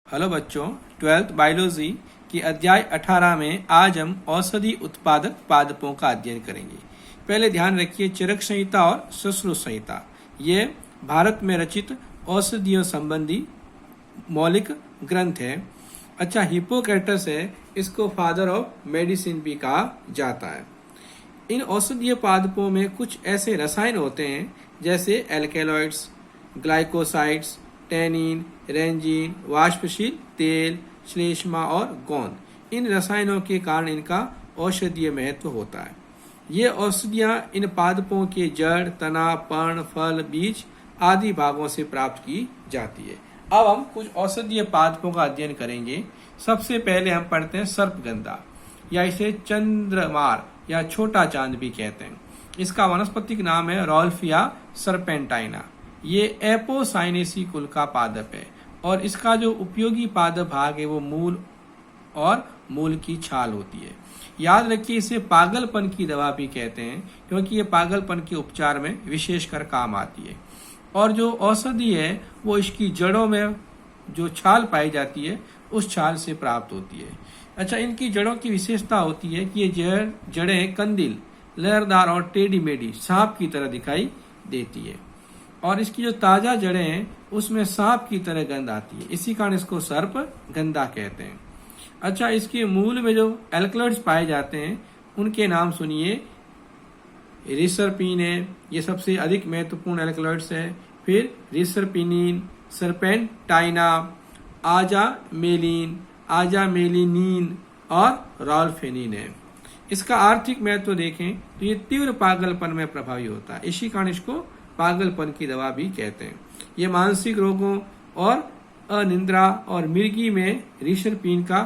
Hello बच्चों, 12th biology की अध्याय 18 में आज हम औषधि उत्पादक पादपों का अध्ययन करेंगे। पहले ध्यान रखिए, चरक संहिता और सुश्रुत संहिता ये भारत में रचित औषधियों संबंधी मौलिक ग्रंथ है। अच्छा, हिप्पोक्रेटस है, इसको फादर ऑफ मेडिसिन भी कहा जाता है। इन औषधीय पादपों में कुछ ऐसे रसायन होते हैं जैसे एल्केलॉइड्स, ग्लाइकोसाइड्स, टैनिन, रेंजिन, वाष्पशील तेल, श्लेष्मा और गोंद। इन रसायनों के कारण इनका औषधीय महत्व होता है। ये औषधियां इन पादपों के जड़, तना, पर्ण, फल, बीज आदि भागों से प्राप्त की जाती है। अब हम कुछ औषधीय पादपों का अध्ययन करेंगे। सबसे पहले हम पढ़ते हैं सर्पगंधा, या इसे चंद्रमार या छोटा चांद भी कहते हैं। इसका वानस्पतिक नाम है रॉल्फिया सर्पेंटाइना। ये एपोसाइनेसी कुल का पादप है और इसका जो उपयोगी पादप भाग है वो मूल और मूल की छाल होती है। याद रखिए, इसे पागलपन की दवा भी कहते हैं क्योंकि ये पागलपन के उपचार में विशेषकर काम आती है। और जो औषधि है वो इसकी जड़ों में जो छाल पाई जाती है उस छाल से प्राप्त होती है। अच्छा, इनकी जड़ों की विशेषता होती है कि ये जड़ें कंदील, लहरदार और टेढ़ी मेढ़ी सांप की तरह दिखाई देती है और इसकी जो ताजा जड़ें हैं उसमें सांप की तरह गंध आती है। इसी कारण इसको सर्प गंधा कहते हैं। अच्छा, इसके मूल में जो एल्कलॉइड्स पाए जाते हैं उनके नाम सुनिए। रिसरपिन है, ये सबसे अधिक महत्वपूर्ण एल्कलॉइड्स है। फिर रिसरपिनिन, सर्पेंटाइना, आजामेलिनीन और रॉल्फेनिन है। इसका आर्थिक महत्व देखें तो ये तीव्र पागलपन में प्रभावी होता है। इसी कारण इसको पागलपन की दवा भी कहते हैं। ये मानसिक रोगों और अनिद्रा और मिर्गी में रिसरपिन का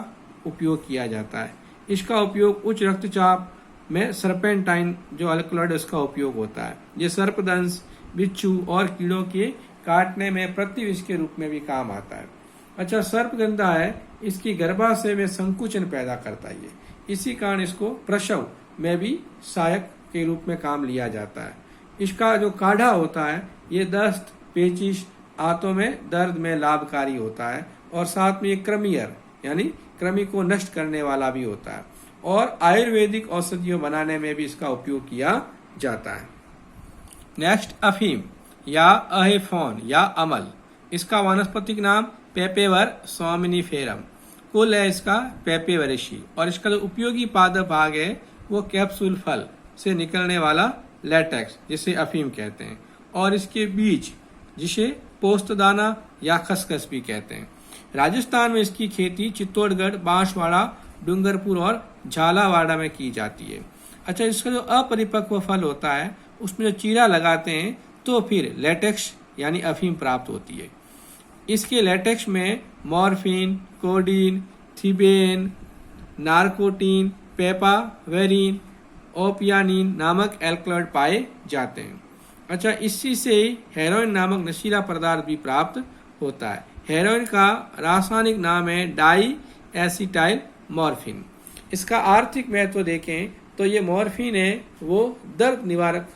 उपयोग किया जाता है। इसका उपयोग उच्च रक्तचाप में सर्पेंटाइन जो अल्कलॉइड उसका उपयोग होता है। ये सर्पदंश, बिच्छू और कीड़ों के काटने में प्रतिविष के रूप में भी काम आता है। अच्छा, सर्पगंधा है, इसकी गर्भाशय में संकुचन पैदा करता है। इसी कारण इसको प्रसव में भी सहायक के रूप में काम लिया जाता है। इसका जो काढ़ा होता है ये दस्त, पेचिश, आंतों में दर्द में लाभकारी होता है और साथ में ये कृमियर यानी कृमि को नष्ट करने वाला भी होता है और आयुर्वेदिक औषधियों बनाने में भी इसका उपयोग किया जाता है। नेक्स्ट, अफीम या अहेफॉन या अमल। इसका वानस्पतिक नाम पेपेवर सोमनिफेरम। कुल है इसका पेपेवरेशी और इसका जो उपयोगी पादप भाग है वो कैप्सूल फल से निकलने वाला लेटेक्स जिसे अफीम कहते हैं और इसके बीज जिसे पोस्तदाना या खसखस भी कहते हैं। राजस्थान में इसकी खेती चित्तौड़गढ़, बांसवाड़ा, डूंगरपुर और झालावाड़ा में की जाती है। अच्छा, इसका जो अपरिपक्व फल होता है उसमें जो चीरा लगाते हैं तो फिर लेटेक्स यानी अफीम प्राप्त होती है। इसके लेटेक्स में मॉर्फिन, कोडीन, थिबेन, नार्कोटीन, पेपावेरिन, ओपियानिन नामक एल्कलॉइड पाए जाते हैं। अच्छा, इसी से हेरोइन नामक नशीला पदार्थ भी प्राप्त होता है। हेरोइन का रासायनिक नाम है डाई एसिटाइल मॉर्फिन। इसका आर्थिक महत्व देखें तो ये मॉर्फिन है वो दर्द निवारक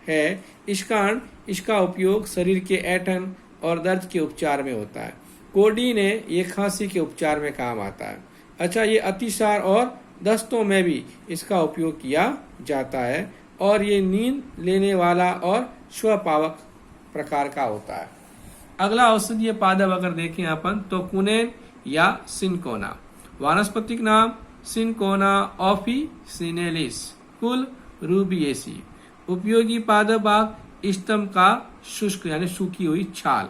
है। इस कारण इसका उपयोग शरीर के ऐंठन और दर्द के उपचार में होता है। कोडीन है, ये खांसी के उपचार में काम आता है। अच्छा, ये अतिसार और दस्तों में भी इसका उपयोग किया जाता है और ये नींद लेने वाला और स्वपावक प्रकार का होता है। अगला औषधीय पादप अगर देखें अपन तो कुनेन या सिनकोना। वानस्पतिक नाम सिनकोना ऑफिसिनेलिस, कुल रूबिएसी। उपयोगी पादप भाग स्तंभ का शुष्क यानी सूखी हुई छाल।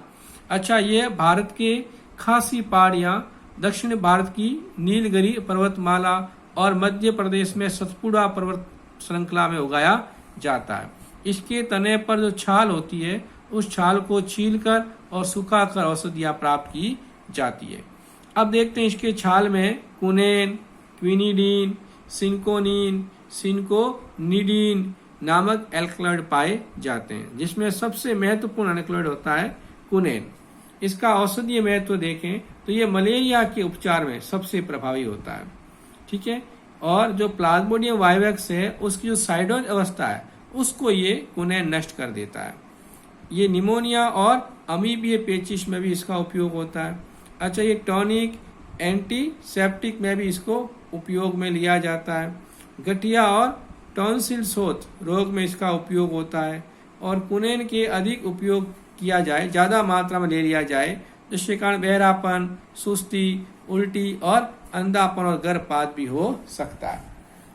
अच्छा, ये भारत के खासी पहाड़ियां, दक्षिण भारत की नीलगिरी पर्वतमाला और मध्य प्रदेश में सतपुड़ा पर्वत श्रृंखला में उगाया जाता है। इसके तने पर जो छाल होती है उस छाल को छीलकर और सुखाकर औषधियां प्राप्त की जाती है। अब देखते हैं इसके छाल में कुनेन, क्विनिडीन, सिंकोनिन, सिंकोनिडीन नामक एल्कलॉइड पाए जाते हैं जिसमें सबसे महत्वपूर्ण एल्कलॉइड होता है कुनेन। इसका औषधीय महत्व देखें तो ये मलेरिया के उपचार में सबसे प्रभावी होता है। ठीक है, और जो प्लाज्मोडियम वाइवेक्स है उसकी जो साइडोज अवस्था है उसको ये कुनेन नष्ट कर देता है। ये निमोनिया और अमीबीय पेचिश में भी इसका उपयोग होता है। अच्छा, ये टॉनिक एंटीसेप्टिक में भी इसको उपयोग में लिया जाता है। गठिया और टॉन्सिल शोथ रोग में इसका उपयोग होता है। और कुनेन के अधिक उपयोग किया जाए, ज़्यादा मात्रा में ले लिया जाए, जिसके कारण बहरापन, सुस्ती, उल्टी और अंधापन और गर्भपात भी हो सकता है।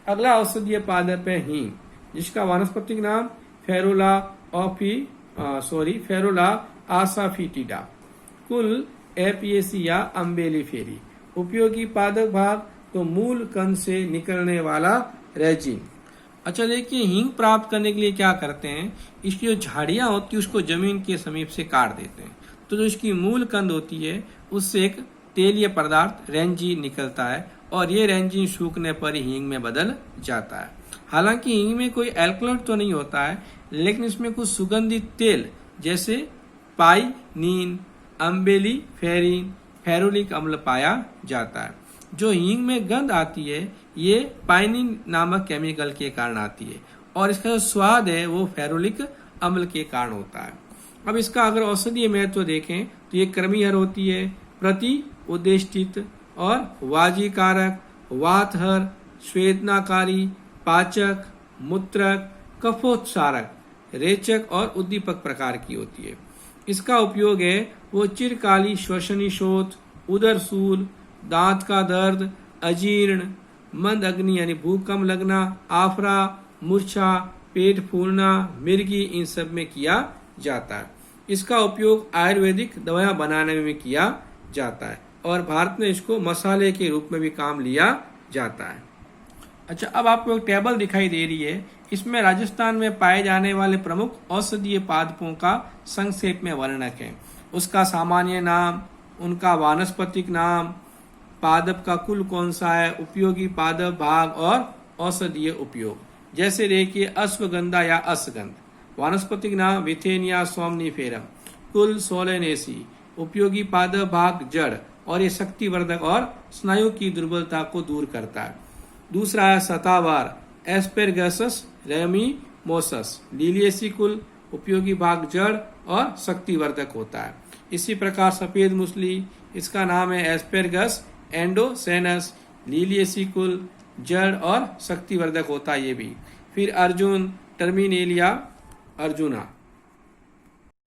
अगला औषधीय पादप है हींग, जिसका वानस्पतिक नाम फेरुला आसाफिटिडा, कुल एपियेसिया अम्बेलिफेरी। उपयोगी पादप भाग तो मूल कंद से निकलने वाला रेजिन। अच्छा देखिए, हींग प्राप्त करने के लिए क्या करते हैं, इसकी जो झाड़ियां होती है उसको जमीन के समीप से काट देते हैं, तो जो इसकी मूल कंद होती है उससे एक तेलीय पदार्थ रेंजिन निकलता है और ये रेंजिन सूखने पर ही हींग में बदल जाता है। हालांकि हींग में कोई एल्कलॉइड तो नहीं होता है, लेकिन इसमें कुछ सुगंधित तेल जैसे पाइनीन, अम्बेलिफेरिन, फेरुलिक अम्ल पाया जाता है। जो हींग में गंध आती है ये पाइनिन नामक केमिकल के कारण आती है और इसका जो स्वाद है वो फेरुलिक अम्ल के कारण होता है। अब इसका अगर औषधीय महत्व देखें तो ये कृमिहर होती है, प्रति उद्देष्टित और वाजीकारक, वातहर, स्वेदनाकारी, पाचक, मूत्रक, कफोत्सारक, रेचक और उद्दीपक प्रकार की होती है। इसका उपयोग है वो चिरकाली श्वसनी शोथ, उदरसूल, दांत का दर्द, अजीर्ण, मंद अग्नि यानी भूख कम लगना, आफरा, मूर्छा, पेट फूलना, मिर्गी, इन सब में किया जाता है। इसका उपयोग आयुर्वेदिक दवाएं बनाने में किया जाता है और भारत में इसको मसाले के रूप में भी काम लिया जाता है। अच्छा, अब आपको एक टेबल दिखाई दे रही है, इसमें राजस्थान में पाए जाने वाले प्रमुख औषधीय पादपों का संक्षेप में वर्णनक है। उसका सामान्य नाम, उनका वानस्पतिक नाम, पादप का कुल कौन सा है, उपयोगी पादप भाग और औषधीय उपयोग। जैसे देखिए अश्वगंधा या असगंध, वानस्पतिक नाम विथेनिया सोमनिफेरम, कुल सोलेनेसी, उपयोगी पादप भाग जड़ और ये शक्तिवर्धक और स्नायु की दुर्बलता को दूर करता है। दूसरा है सतावार एस्पेरगसस रेमिमोसस, लीलियेसी, कुल उपयोगी भाग जड़ और शक्तिवर्धक होता है। इसी प्रकार सफेद मूसली, इसका नाम है एस्पेरगस एंडोसेनस, लीलियेसी, कुल जड़ और शक्तिवर्धक होता है ये भी। फिर अर्जुन टर्मिनेलिया अर्जुना,